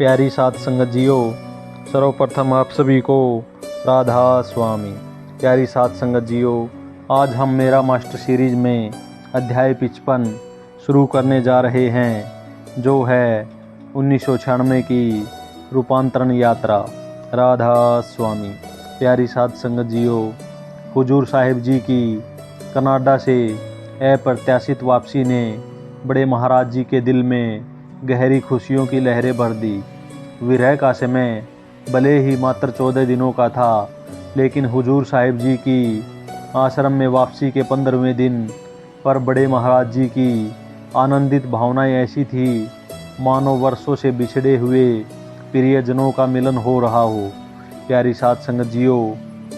प्यारी साध संगत जियो, सर्वप्रथम आप सभी को राधा स्वामी। प्यारी साध संगत जियो, आज हम मेरा मास्टर सीरीज में अध्याय 55 शुरू करने जा रहे हैं, जो है 1996 की रूपांतरण यात्रा। राधा स्वामी। प्यारी साध संगत जियो, हुजूर साहिब जी की कनाडा से अप्रत्याशित वापसी ने बड़े महाराज जी के दिल में गहरी खुशियों की लहरें भर दी। विरह का समय भले ही मात्र 14 दिनों का था, लेकिन हुजूर साहिब जी की आश्रम में वापसी के 15वें दिन पर बड़े महाराज जी की आनंदित भावनाएं ऐसी थी मानो वर्षों से बिछड़े हुए प्रियजनों का मिलन हो रहा हो। प्यारी साध संगत जियो,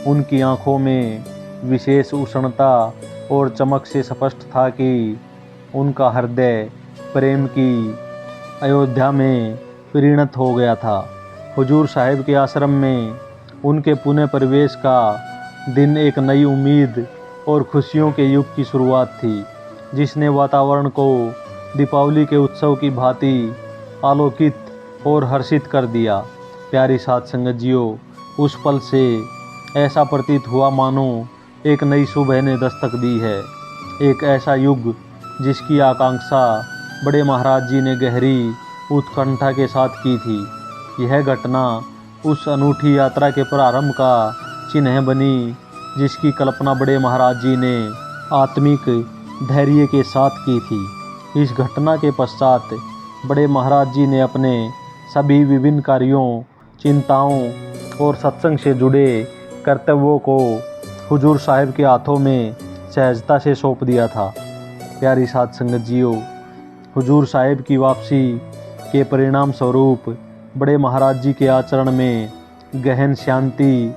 उनकी आंखों में विशेष उष्णता और चमक से स्पष्ट था कि उनका हृदय प्रेम की अयोध्या में परिणत हो गया था। हुजूर साहिब के आश्रम में उनके पुनः प्रवेश का दिन एक नई उम्मीद और खुशियों के युग की शुरुआत थी, जिसने वातावरण को दीपावली के उत्सव की भांति आलोकित और हर्षित कर दिया। प्यारी साध संगत जियो, उस पल से ऐसा प्रतीत हुआ मानो एक नई सुबह ने दस्तक दी है। एक ऐसा युग जिसकी आकांक्षा बड़े महाराज जी ने गहरी उत्कंठा के साथ की थी। यह घटना उस अनूठी यात्रा के प्रारंभ का चिन्ह बनी, जिसकी कल्पना बड़े महाराज जी ने आत्मिक धैर्य के साथ की थी। इस घटना के पश्चात बड़े महाराज जी ने अपने सभी विभिन्न कार्यों, चिंताओं और सत्संग से जुड़े कर्तव्यों को हुजूर साहिब के हाथों में सहजता से सौंप दिया था। प्यारी साध संगत जियो, हुजूर साहिब की वापसी के परिणाम स्वरूप बड़े महाराज जी के आचरण में गहन शांति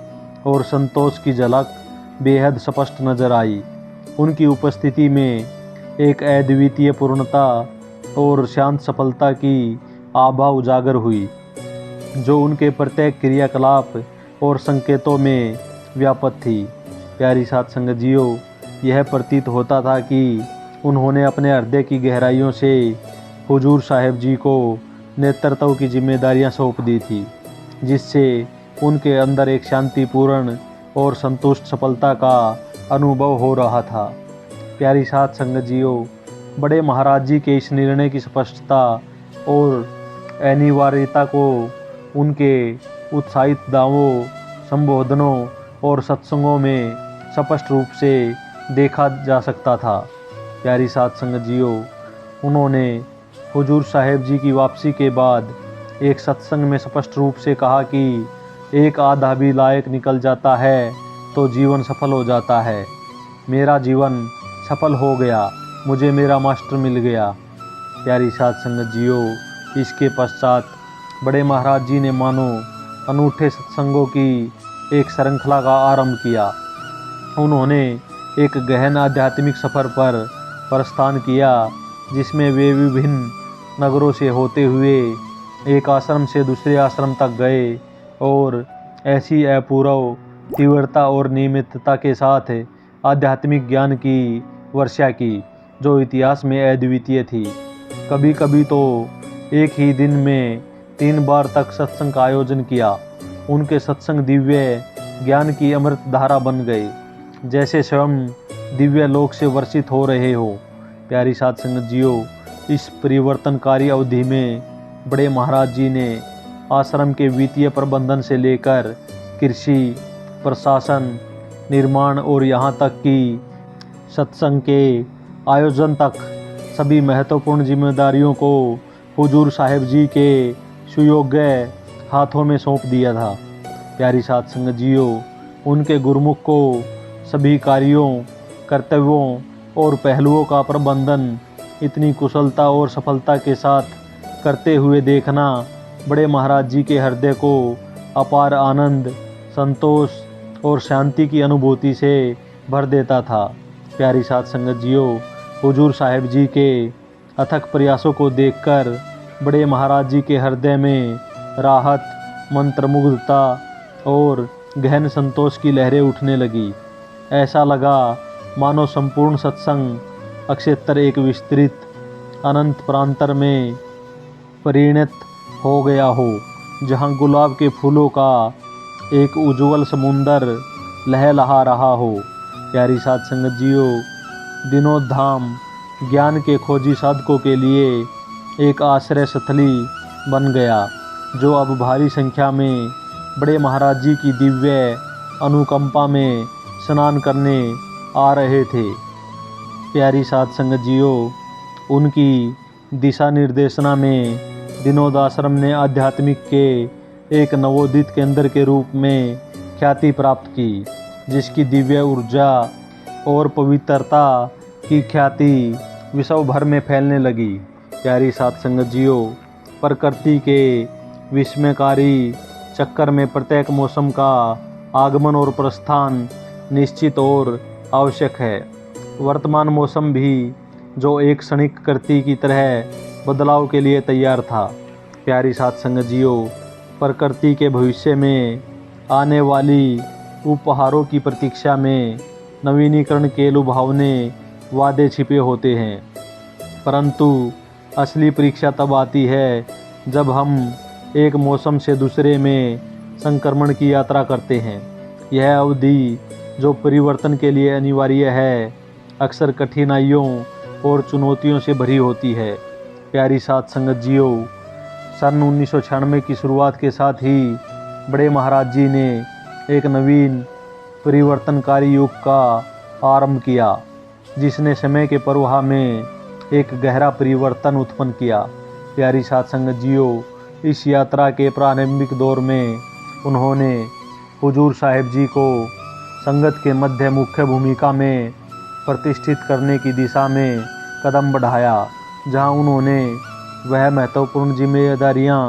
और संतोष की झलक बेहद स्पष्ट नजर आई। उनकी उपस्थिति में एक अद्वितीय पूर्णता और शांत सफलता की आभा उजागर हुई, जो उनके प्रत्येक क्रियाकलाप और संकेतों में व्याप्त थी। प्यारी साध संगत जियो, यह प्रतीत होता था कि उन्होंने अपने हृदय की गहराइयों से हुजूर साहिब जी को नेतृत्व की जिम्मेदारियां सौंप दी थी, जिससे उनके अंदर एक शांतिपूर्ण और संतुष्ट सफलता का अनुभव हो रहा था। प्यारी साध संगत जियो, बड़े महाराज जी के इस निर्णय की स्पष्टता और अनिवार्यता को उनके उत्साहित दावों, संबोधनों और सत्संगों में स्पष्ट रूप से देखा जा सकता था। प्यारी साध संगत जियो, उन्होंने हुजूर साहिब जी की वापसी के बाद एक सत्संग में स्पष्ट रूप से कहा कि एक आधा भी लायक निकल जाता है तो जीवन सफल हो जाता है। मेरा जीवन सफल हो गया, मुझे मेरा मास्टर मिल गया। प्यारी साध संगत जियो, इसके पश्चात बड़े महाराज जी ने मानो अनूठे सत्संगों की एक श्रृंखला का आरंभ किया। उन्होंने एक गहन आध्यात्मिक सफ़र पर प्रस्थान किया, जिसमें वे विभिन्न नगरों से होते हुए एक आश्रम से दूसरे आश्रम तक गए और ऐसी अपूर्व तीव्रता और नियमितता के साथ आध्यात्मिक ज्ञान की वर्षा की, जो इतिहास में अद्वितीय थी। कभी कभी तो एक ही दिन में 3 बार तक सत्संग का आयोजन किया। उनके सत्संग दिव्य ज्ञान की अमृत धारा बन गए, जैसे स्वयं दिव्य लोक से वर्षित हो रहे हो। प्यारी साध संगत जियो, इस परिवर्तनकारी अवधि में बड़े महाराज जी ने आश्रम के वित्तीय प्रबंधन से लेकर कृषि, प्रशासन, निर्माण और यहाँ तक कि सत्संग के आयोजन तक सभी महत्वपूर्ण जिम्मेदारियों को हुजूर साहिब जी के सुयोग्य हाथों में सौंप दिया था। प्यारी साध संगत जियो, उनके गुरुमुख को सभी कार्यों, कर्तव्यों और पहलुओं का प्रबंधन इतनी कुशलता और सफलता के साथ करते हुए देखना बड़े महाराज जी के हृदय को अपार आनंद, संतोष और शांति की अनुभूति से भर देता था। प्यारी साध संगत जियो, हुजूर साहिब जी के अथक प्रयासों को देखकर बड़े महाराज जी के हृदय में राहत, मंत्रमुग्धता और गहन संतोष की लहरें उठने लगी। ऐसा लगा मानो संपूर्ण सत्संग अक्षेत्र एक विस्तृत अनंत प्रांतर में परिणत हो गया हो, जहाँ गुलाब के फूलों का एक उज्जवल समुंदर लहलहा रहा हो। प्यारी साध संगत जियो, विनोद धाम ज्ञान के खोजी साधकों के लिए एक आश्रय स्थली बन गया, जो अब भारी संख्या में बड़े महाराज जी की दिव्य अनुकंपा में स्नान करने आ रहे थे। प्यारी साध संगत जियो, उनकी दिशा निर्देशना में विनोद आश्रम ने आध्यात्मिक के एक नवोदित केंद्र के रूप में ख्याति प्राप्त की, जिसकी दिव्य ऊर्जा और पवित्रता की ख्याति विश्व भर में फैलने लगी। प्यारी साध संगत जियो, प्रकृति के विस्मयकारी चक्कर में प्रत्येक मौसम का आगमन और प्रस्थान निश्चित और आवश्यक है। वर्तमान मौसम भी जो एक क्षणिक कृति की तरह बदलाव के लिए तैयार था। प्यारी साध संगत जियो, प्रकृति के भविष्य में आने वाली उपहारों की प्रतीक्षा में नवीनीकरण के लुभावने वादे छिपे होते हैं, परंतु असली परीक्षा तब आती है जब हम एक मौसम से दूसरे में संक्रमण की यात्रा करते हैं। यह अवधि जो परिवर्तन के लिए अनिवार्य है, अक्सर कठिनाइयों और चुनौतियों से भरी होती है। प्यारी साध संगत जियो, सन 1996 की शुरुआत के साथ ही बड़े महाराज जी ने एक नवीन परिवर्तनकारी युग का आरंभ किया, जिसने समय के प्रवाह में एक गहरा परिवर्तन उत्पन्न किया। प्यारी साध संगत जियो, इस यात्रा के प्रारंभिक दौर में उन्होंने हुजूर साहिब जी को संगत के मध्य मुख्य भूमिका में प्रतिष्ठित करने की दिशा में कदम बढ़ाया, जहां उन्होंने वह महत्वपूर्ण जिम्मेदारियां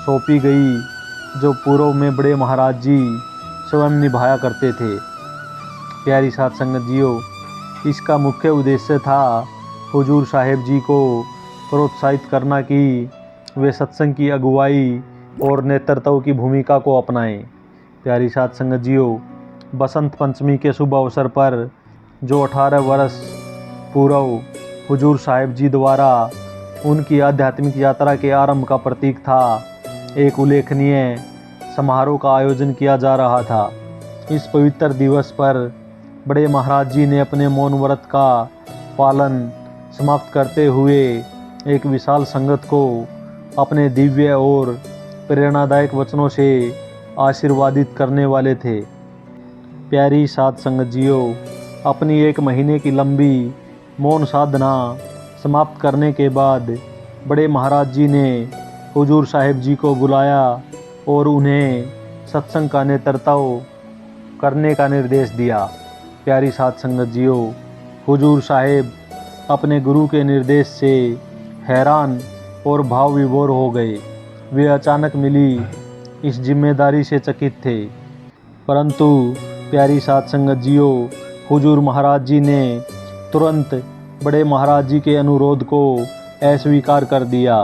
सौंपी गई जो पूर्व में बड़े महाराज जी स्वयं निभाया करते थे। प्यारी साध संगत जियो, इसका मुख्य उद्देश्य था हुजूर साहिब जी को प्रोत्साहित करना कि वे सत्संग की अगुवाई और नेतृत्व की भूमिका को अपनाएं। प्यारी साध संगत जियो, बसंत पंचमी के शुभ अवसर पर जो 18 वर्ष पूर्व हुजूर साहिब जी द्वारा उनकी आध्यात्मिक यात्रा के आरंभ का प्रतीक था, एक उल्लेखनीय समारोह का आयोजन किया जा रहा था। इस पवित्र दिवस पर बड़े महाराज जी ने अपने मौन व्रत का पालन समाप्त करते हुए एक विशाल संगत को अपने दिव्य और प्रेरणादायक वचनों से आशीर्वादित करने वाले थे। प्यारी साध संगत जियो, अपनी 1 महीने की लंबी मौन साधना समाप्त करने के बाद बड़े महाराज जी ने हुजूर साहिब जी को बुलाया और उन्हें सत्संग का नेतृत्व करने का निर्देश दिया। प्यारी साध संगत जियो, हुजूर साहिब अपने गुरु के निर्देश से हैरान और भाव विभोर हो गए। वे अचानक मिली इस जिम्मेदारी से चकित थे, परंतु प्यारी साध संगत जियो, हुजूर महाराज जी ने तुरंत बड़े महाराज जी के अनुरोध को अस्वीकार कर दिया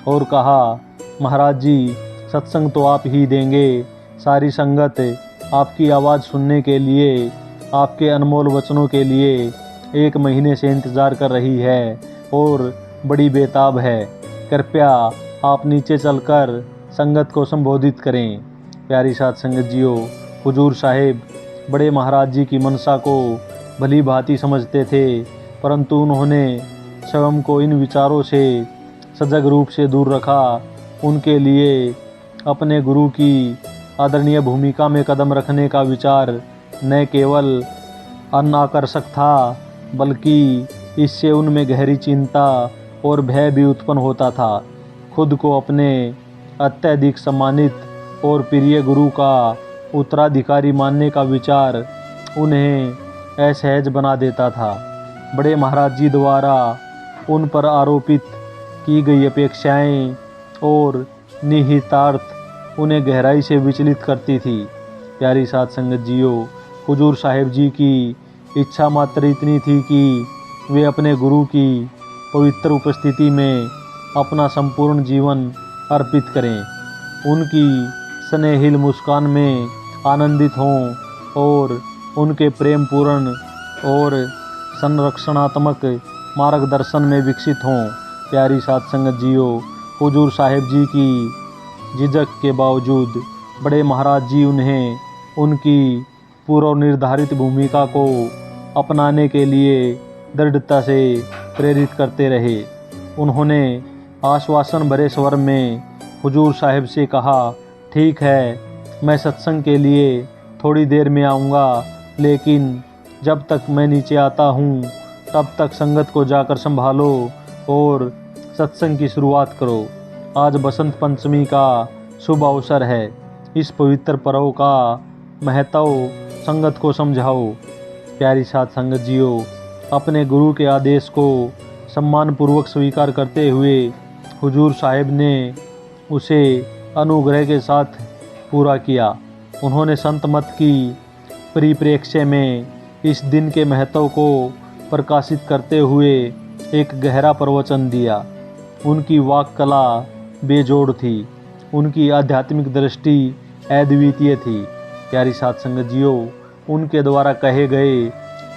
और कहा, महाराज जी, सत्संग तो आप ही देंगे, सारी संगत आपकी आवाज़ सुनने के लिए, आपके अनमोल वचनों के लिए 1 महीने से इंतज़ार कर रही है और बड़ी बेताब है। कृपया आप नीचे चलकर संगत को संबोधित करें। प्यारी साध संगत जियो, हुजूर साहिब बड़े महाराज जी की मनसा को भली भांति समझते थे, परंतु उन्होंने स्वयं को इन विचारों से सजग रूप से दूर रखा। उनके लिए अपने गुरु की आदरणीय भूमिका में कदम रखने का विचार न केवल अनाकर्षक था, बल्कि इससे उनमें गहरी चिंता और भय भी उत्पन्न होता था। खुद को अपने अत्यधिक सम्मानित और प्रिय गुरु का उत्तराधिकारी मानने का विचार उन्हें असहज बना देता था। बड़े महाराज जी द्वारा उन पर आरोपित की गई अपेक्षाएं और निहितार्थ उन्हें गहराई से विचलित करती थी। प्यारी साध संगत जियो, हुजूर साहिब जी की इच्छा मात्र इतनी थी कि वे अपने गुरु की पवित्र उपस्थिति में अपना संपूर्ण जीवन अर्पित करें, उनकी स्नेहिल मुस्कान में आनंदित हों और उनके प्रेम पूर्ण और संरक्षणात्मक मार्गदर्शन में विकसित हों। प्यारी साध संगत जियो, हुजूर साहिब जी की झिझक के बावजूद बड़े महाराज जी उन्हें उनकी पूर्व निर्धारित भूमिका को अपनाने के लिए दृढ़ता से प्रेरित करते रहे। उन्होंने आश्वासन भरे स्वर में हुजूर साहिब से कहा, ठीक है, मैं सत्संग के लिए थोड़ी देर में आऊँगा, लेकिन जब तक मैं नीचे आता हूँ तब तक संगत को जाकर संभालो और सत्संग की शुरुआत करो। आज बसंत पंचमी का शुभ अवसर है। इस पवित्र पर्व का महत्व संगत को समझाओ। प्यारी साध संगत जियो, अपने गुरु के आदेश को सम्मानपूर्वक स्वीकार करते हुए हुजूर साहिब ने उसे अनुग्रह के साथ पूरा किया। उन्होंने संत मत की परिप्रेक्ष्य में इस दिन के महत्व को प्रकाशित करते हुए एक गहरा प्रवचन दिया। उनकी वाक कला बेजोड़ थी, उनकी आध्यात्मिक दृष्टि अद्वितीय थी। प्यारी साध संगत जियो, उनके द्वारा कहे गए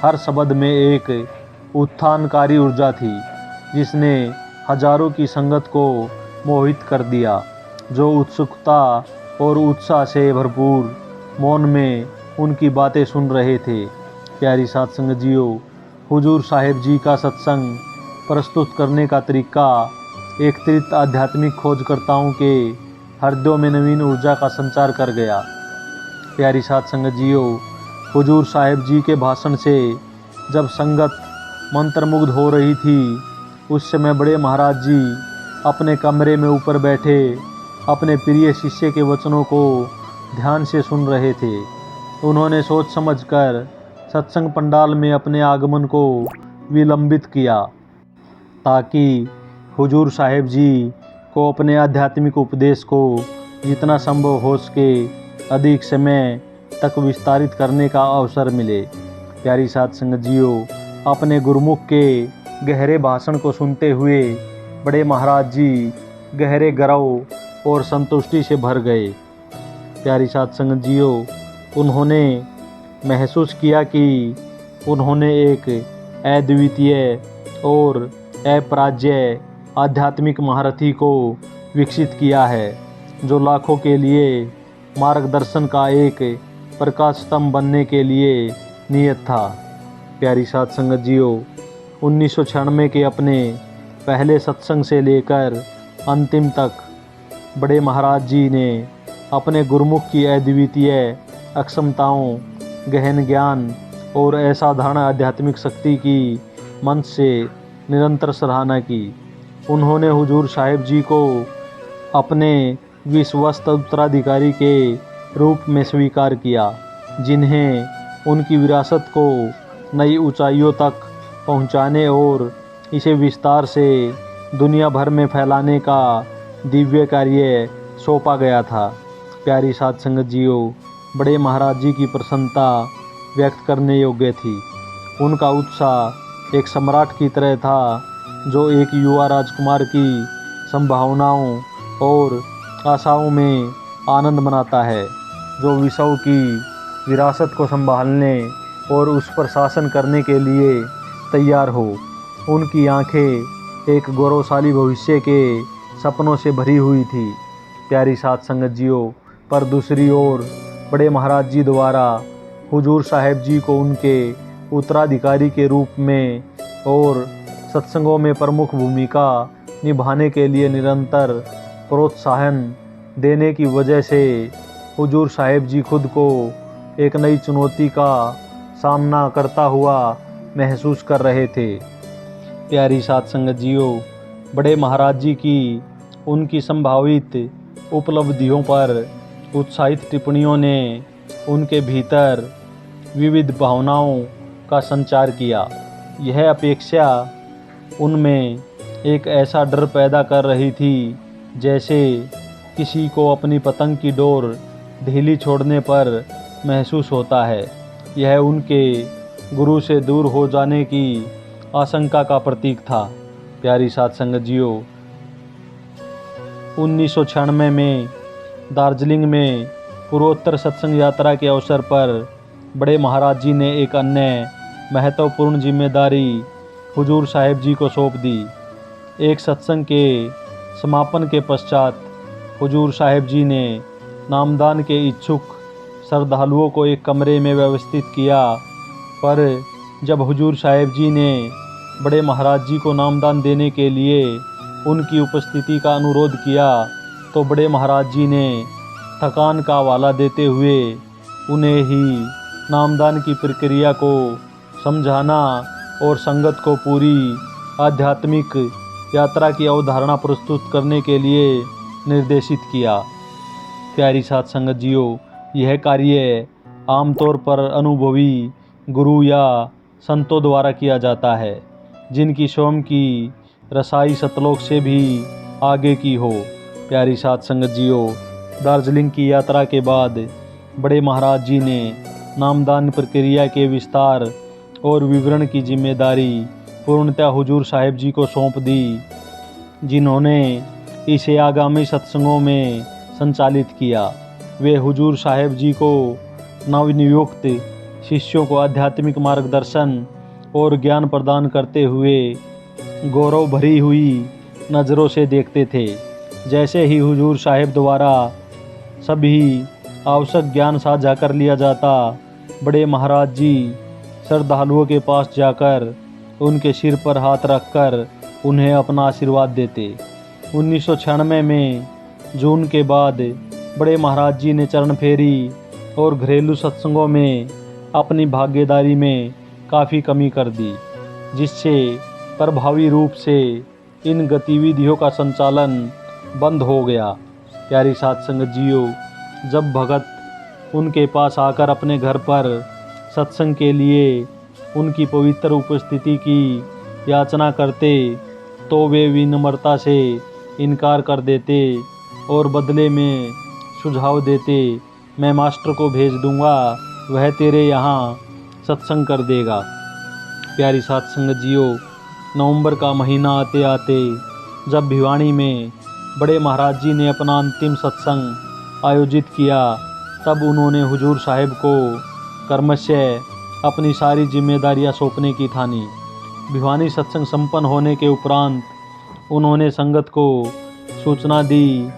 हर शब्द में एक उत्थानकारी ऊर्जा थी, जिसने हजारों की संगत को मोहित कर दिया, जो उत्सुकता और उत्साह से भरपूर मौन में उनकी बातें सुन रहे थे। प्यारी साध संगत जियो, हुजूर साहिब जी का सत्संग प्रस्तुत करने का तरीका एकत्रित आध्यात्मिक खोजकर्ताओं के हृदयों में नवीन ऊर्जा का संचार कर गया। प्यारी साध संगत जियो, हुजूर साहिब जी के भाषण से जब संगत मंत्रमुग्ध हो रही थी, उस समय बड़े महाराज जी अपने कमरे में ऊपर बैठे अपने प्रिय शिष्य के वचनों को ध्यान से सुन रहे थे। उन्होंने सोच समझकर सत्संग पंडाल में अपने आगमन को विलंबित किया, ताकि हुजूर साहिब जी को अपने आध्यात्मिक उपदेश को जितना संभव हो सके अधिक समय तक विस्तारित करने का अवसर मिले। प्यारी साध संगत जियो, अपने गुरुमुख के गहरे भाषण को सुनते हुए बड़े महाराज जी गहरे गौरव और संतुष्टि से भर गए। प्यारी साध संगत जियो, उन्होंने महसूस किया कि उन्होंने एक अद्वितीय और अपराज्य आध्यात्मिक महारथी को विकसित किया है, जो लाखों के लिए मार्गदर्शन का एक प्रकाश स्तंभ बनने के लिए नियत था। प्यारी साध संगत जियो, 1996 के अपने पहले सत्संग से लेकर अंतिम तक बड़े महाराज जी ने अपने गुरुमुख की अद्वितीय अक्षमताओं, गहन ज्ञान और असाधारण आध्यात्मिक शक्ति की मंच से निरंतर सराहना की। उन्होंने हुजूर साहिब जी को अपने विश्वस्त उत्तराधिकारी के रूप में स्वीकार किया, जिन्हें उनकी विरासत को नई ऊंचाइयों तक पहुंचाने और इसे विस्तार से दुनिया भर में फैलाने का दिव्य कार्य सौंपा गया था। प्यारी साध संगत जियो, बड़े महाराज जी की प्रसन्नता व्यक्त करने योग्य थी। उनका उत्साह एक सम्राट की तरह था, जो एक युवा राजकुमार की संभावनाओं और आशाओं में आनंद मनाता है, जो विश्व की विरासत को संभालने और उस पर शासन करने के लिए तैयार हो। उनकी आंखें एक गौरवशाली भविष्य के सपनों से भरी हुई थी। प्यारी साध संगत जियो, पर दूसरी ओर बड़े महाराज जी द्वारा हुजूर साहिब जी को उनके उत्तराधिकारी के रूप में और सत्संगों में प्रमुख भूमिका निभाने के लिए निरंतर प्रोत्साहन देने की वजह से हुजूर साहिब जी खुद को एक नई चुनौती का सामना करता हुआ महसूस कर रहे थे। प्यारी साध संगत जियो, बड़े महाराज जी की उनकी संभावित उपलब्धियों पर उत्साहित टिप्पणियों ने उनके भीतर विविध भावनाओं का संचार किया। यह अपेक्षा उनमें एक ऐसा डर पैदा कर रही थी, जैसे किसी को अपनी पतंग की डोर ढीली छोड़ने पर महसूस होता है। यह उनके गुरु से दूर हो जाने की आशंका का प्रतीक था। प्यारी साध संगत जियो, 1996 में दार्जिलिंग में पूर्वोत्तर सत्संग यात्रा के अवसर पर बड़े महाराज जी ने एक अन्य महत्वपूर्ण जिम्मेदारी हुजूर साहिब जी को सौंप दी। एक सत्संग के समापन के पश्चात हुजूर साहिब जी ने नामदान के इच्छुक श्रद्धालुओं को एक कमरे में व्यवस्थित किया, पर जब हुजूर साहिब जी ने बड़े महाराज जी को नामदान देने के लिए उनकी उपस्थिति का अनुरोध किया तो बड़े महाराज जी ने थकान का हवाला देते हुए उन्हें ही नामदान की प्रक्रिया को समझाना और संगत को पूरी आध्यात्मिक यात्रा की अवधारणा प्रस्तुत करने के लिए निर्देशित किया। प्यारी साध संगत जियो, यह कार्य आमतौर पर अनुभवी गुरु या संतों द्वारा किया जाता है, जिनकी स्वयं की रसाई सतलोक से भी आगे की हो। प्यारी साध संगत जियो, दार्जिलिंग की यात्रा के बाद बड़े महाराज जी ने नामदान प्रक्रिया के विस्तार और विवरण की जिम्मेदारी पूर्णतः हुजूर साहिब जी को सौंप दी, जिन्होंने इसे आगामी सत्संगों में संचालित किया। वे हुजूर साहिब जी को नवनियुक्त शिष्यों को आध्यात्मिक मार्गदर्शन और ज्ञान प्रदान करते हुए गौरव भरी हुई नज़रों से देखते थे। जैसे ही हुजूर साहिब द्वारा सभी आवश्यक ज्ञान साझा कर लिया जाता, बड़े महाराज जी श्रद्धालुओं के पास जाकर उनके सिर पर हाथ रखकर उन्हें अपना आशीर्वाद देते। 1996 में जून के बाद बड़े महाराज जी ने चरण फेरी और घरेलू सत्संगों में अपनी भागीदारी में काफ़ी कमी कर दी, जिससे प्रभावी रूप से इन गतिविधियों का संचालन बंद हो गया। प्यारी साध संगत जियो, जब भगत उनके पास आकर अपने घर पर सत्संग के लिए उनकी पवित्र उपस्थिति की याचना करते तो वे विनम्रता से इनकार कर देते और बदले में सुझाव देते, मैं मास्टर को भेज दूंगा, वह तेरे यहाँ सत्संग कर देगा। प्यारी साध संगत जियो, नवंबर का महीना आते आते जब भिवानी में बड़े महाराज जी ने अपना अंतिम सत्संग आयोजित किया, तब उन्होंने हुजूर साहिब को कर्मशः अपनी सारी जिम्मेदारियां सौंपने की ठानी। भिवानी सत्संग संपन्न होने के उपरांत उन्होंने संगत को सूचना दी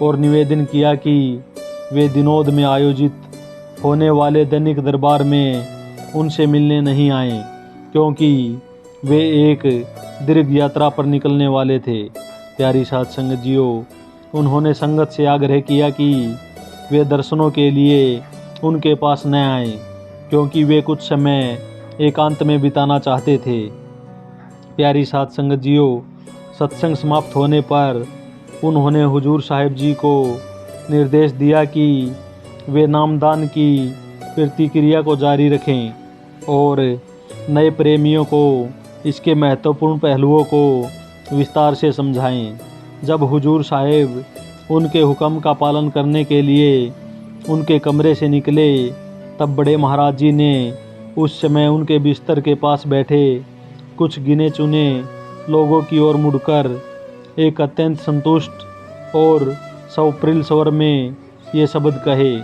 और निवेदन किया कि वे दिनोद में आयोजित होने वाले दैनिक दरबार में उनसे मिलने नहीं आए, क्योंकि वे एक दीर्घ यात्रा पर निकलने वाले थे। प्यारी साध संगत जियो, उन्होंने संगत से आग्रह किया कि वे दर्शनों के लिए उनके पास न आएं, क्योंकि वे कुछ समय एकांत में बिताना चाहते थे। प्यारी साध संगत जियो, सत्संग समाप्त होने पर उन्होंने हुजूर साहिब जी को निर्देश दिया कि वे नामदान की प्रतिक्रिया को जारी रखें और नए प्रेमियों को इसके महत्वपूर्ण पहलुओं को विस्तार से समझाएं। जब हुजूर साहिब उनके हुक्म का पालन करने के लिए उनके कमरे से निकले, तब बड़े महाराज जी ने उस समय उनके बिस्तर के पास बैठे कुछ गिने चुने लोगों की ओर मुड़कर एक अत्यंत संतुष्ट और सौप्रिल स्वर में ये शब्द कहे,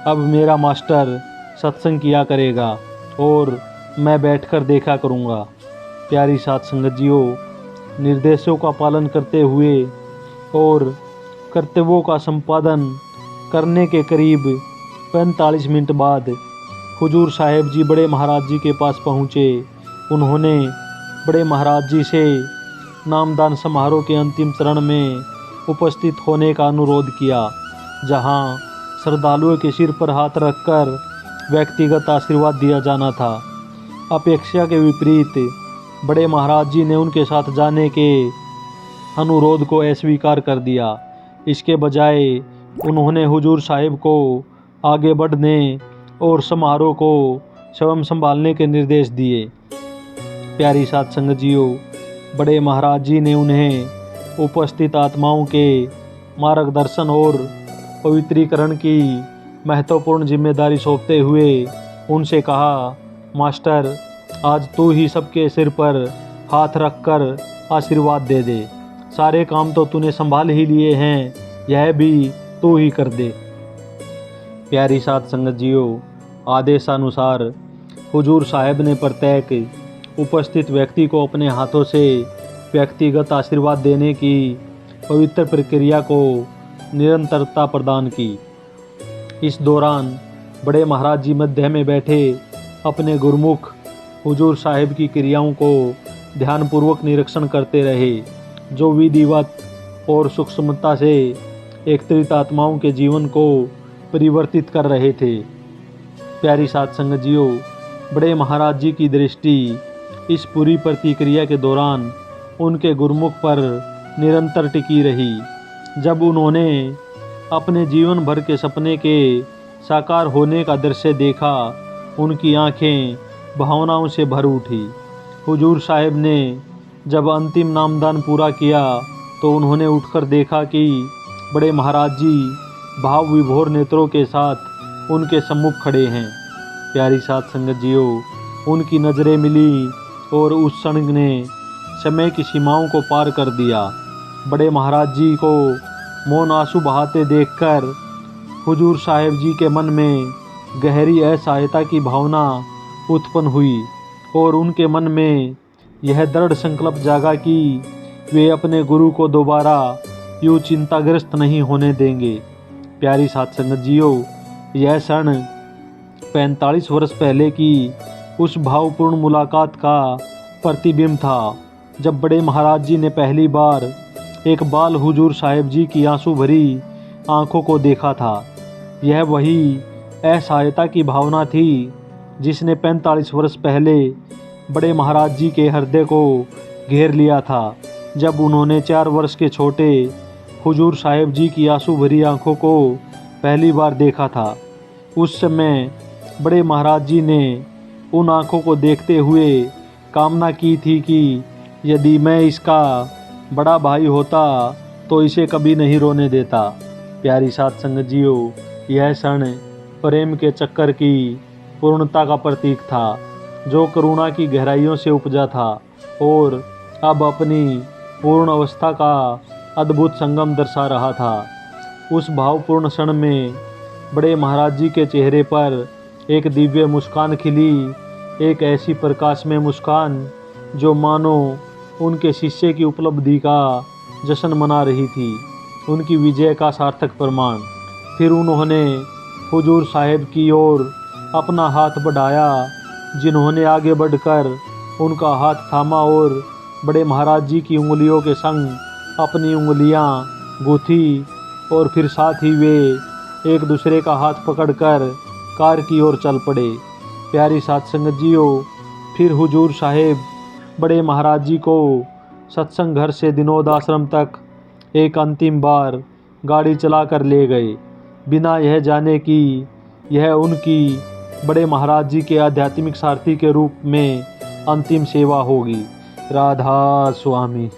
अब मेरा मास्टर सत्संग किया करेगा और मैं बैठकर देखा करूँगा। प्यारी साध संगत जियो, निर्देशों का पालन करते हुए और कर्तव्यों का संपादन करने के करीब 45 मिनट बाद हुजूर साहिब जी बड़े महाराज जी के पास पहुँचे। उन्होंने बड़े महाराज जी से नामदान समारोह के अंतिम चरण में उपस्थित होने का अनुरोध किया, जहां श्रद्धालुओं के सिर पर हाथ रखकर व्यक्तिगत आशीर्वाद दिया जाना था। अपेक्षा के विपरीत बड़े महाराज जी ने उनके साथ जाने के अनुरोध को अस्वीकार कर दिया। इसके बजाय उन्होंने हुजूर साहिब को आगे बढ़ने और समारोह को स्वयं संभालने के निर्देश दिए। प्यारी साध संगत जियो, बड़े महाराज जी ने उन्हें उपस्थित आत्माओं के मार्गदर्शन और पवित्रीकरण की महत्वपूर्ण जिम्मेदारी सौंपते हुए उनसे कहा, मास्टर, आज तू ही सबके सिर पर हाथ रखकर आशीर्वाद दे दे। सारे काम तो तूने संभाल ही लिए हैं, यह भी तू ही कर दे। प्यारी साध संगत जियो, आदेशानुसार हुजूर साहिब ने प्रत्येक उपस्थित व्यक्ति को अपने हाथों से व्यक्तिगत आशीर्वाद देने की पवित्र प्रक्रिया को निरंतरता प्रदान की। इस दौरान बड़े महाराज जी मध्य में बैठे अपने गुरुमुख हुजूर साहिब की क्रियाओं को ध्यानपूर्वक निरीक्षण करते रहे, जो विधिवत और सूक्ष्मता से एकत्रित आत्माओं के जीवन को परिवर्तित कर रहे थे। प्यारी साध संगत जियों, बड़े महाराज जी की दृष्टि इस पूरी प्रतिक्रिया के दौरान उनके गुरुमुख पर निरंतर टिकी रही। जब उन्होंने अपने जीवन भर के सपने के साकार होने का दृश्य देखा, उनकी आंखें भावनाओं से भर उठी। हुजूर साहिब ने जब अंतिम नामदान पूरा किया तो उन्होंने उठकर देखा कि बड़े महाराज जी भाव विभोर नेत्रों के साथ उनके सम्मुख खड़े हैं। प्यारी साध संगत जियों, उनकी नज़रें मिली और उस क्षण ने समय की सीमाओं को पार कर दिया। बड़े महाराज जी को मौन आंसू बहाते देखकर हुजूर साहिब जी के मन में गहरी असहायता की भावना उत्पन्न हुई और उनके मन में यह दृढ़ संकल्प जागा कि वे अपने गुरु को दोबारा यूँ चिंताग्रस्त नहीं होने देंगे। प्यारी साध संगत जियों, यह क्षण 45 वर्ष पहले की उस भावपूर्ण मुलाकात का प्रतिबिंब था, जब बड़े महाराज जी ने पहली बार एक बाल हुजूर साहिब जी की आंसू भरी आंखों को देखा था। यह वही असहायता की भावना थी जिसने 45 वर्ष पहले बड़े महाराज जी के हृदय को घेर लिया था, जब उन्होंने 4 वर्ष के छोटे हुजूर साहिब जी की आंसू भरी आंखों को पहली बार देखा था। उस समय बड़े महाराज जी ने उन आंखों को देखते हुए कामना की थी कि यदि मैं इसका बड़ा भाई होता तो इसे कभी नहीं रोने देता। प्यारी साध संगत जियों, यह क्षण प्रेम के चक्कर की पूर्णता का प्रतीक था, जो करुणा की गहराइयों से उपजा था और अब अपनी पूर्ण अवस्था का अद्भुत संगम दर्शा रहा था। उस भावपूर्ण क्षण में बड़े महाराज जी के चेहरे पर एक दिव्य मुस्कान खिली, एक ऐसी प्रकाशमय मुस्कान जो मानो उनके शिष्य की उपलब्धि का जश्न मना रही थी, उनकी विजय का सार्थक प्रमाण। फिर उन्होंने हुजूर साहिब की ओर अपना हाथ बढ़ाया, जिन्होंने आगे बढ़कर उनका हाथ थामा और बड़े महाराज जी की उंगलियों के संग अपनी उंगलियां गूंथी और फिर साथ ही वे एक दूसरे का हाथ पकड़कर कार की ओर चल पड़े। प्यारी साध संगत जियों, फिर हुजूर साहिब बड़े महाराज जी को सत्संग घर से दिनोद आश्रम तक एक अंतिम बार गाड़ी चलाकर ले गए, बिना यह जाने कि यह उनकी बड़े महाराज जी के आध्यात्मिक सारथी के रूप में अंतिम सेवा होगी। राधा स्वामी।